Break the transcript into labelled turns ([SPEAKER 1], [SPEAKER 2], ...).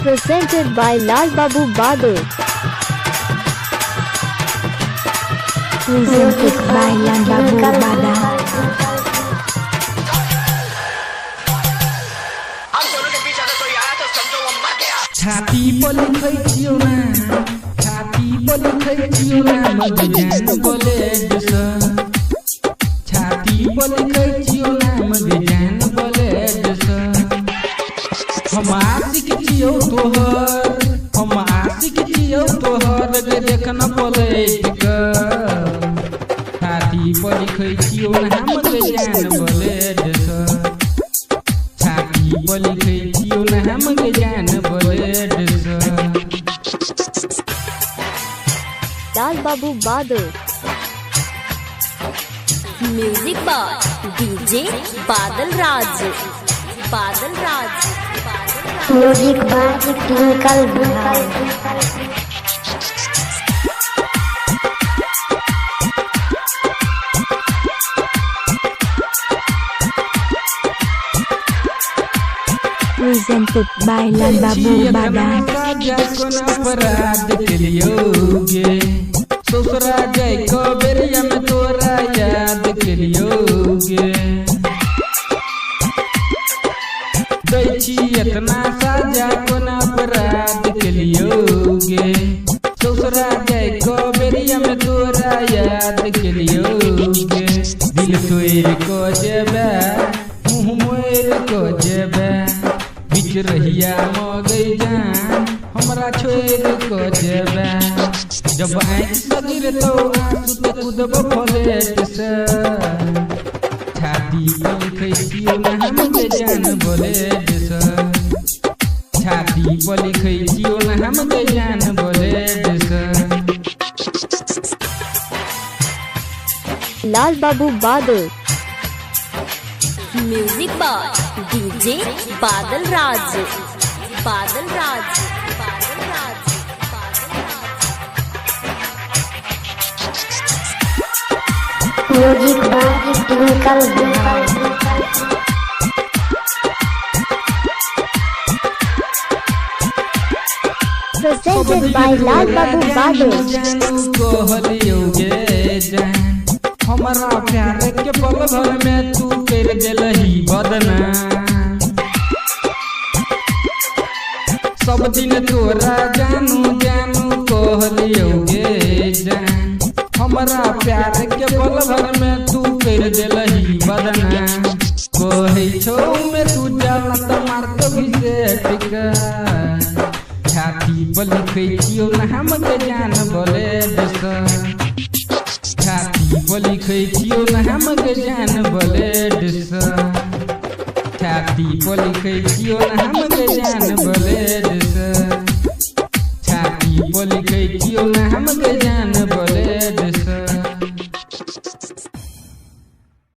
[SPEAKER 1] Presented by Lal Babu Bahadur.
[SPEAKER 2] Presented by Lal Babu Bahadur.
[SPEAKER 3] छाती पर लिखै छियौ ना, छाती पर लिखै छियौ ना मगजान कॉलेज से। छाती पर लिखै छियौ ना मगजान कॉलेज से। हम आशिक छियौ तोहर, हम आशिक छियौ तोहर के देखना पलट के। छाती पर लिखै छियौ ना मगजान कॉलेज से। छाती पर लिखै छियौ ना मगजान
[SPEAKER 1] Lal Babu Bahadur.
[SPEAKER 4] Music by DJ Badal Raj. Badal Raj
[SPEAKER 2] music by Twinkle Bihar. Presented by Lal Babu Bahadur.
[SPEAKER 3] अपराध करियोगे ससुरा जाय कबेरिया में तोरा याद करियोगे। दै छी इतना साजा कोन अपराध करियोगे ससुरा जाय कबेरिया में तोरा याद करियोगे। दिल तोड़ को जेबे मुँह मोड़ को जेबे बिच रहिया मगै जान हमरा छोड़ को जेबे। जब आँख सगिर तो आंसू ते कूदब फ्लैट से। छाती पर लिखै छियौ ना हमके जान बुलेट से। छाती पर लिखै छियौ ना हमके जान बुलेट से।
[SPEAKER 1] Lal Babu Bahadur.
[SPEAKER 4] Music by DJ Badal Raj. Badal Raj Badal Raj
[SPEAKER 2] music by Twinkle Bihar.
[SPEAKER 1] Presented by Lal Babu Bahadur.
[SPEAKER 3] हमारा प्यार के पल भर में तू कर देलही बदनाम। सब दिन तोरा जानू जानू कहलियोगे जान। हमारा प्यार के पल भर में तू कर देलही बदनाम। कहै छौ में तू जानत मारत भी से टिका। छाती पर लिखै छियौ ना हमके जान बुलेट से। छाती पर लिखै छियौ ना हमके जान बुलेट से। छाती पर लिखै छियौ ना हमके जान बुलेट से। छाती पर लिखै छियौ ना हमके जान बुलेट से।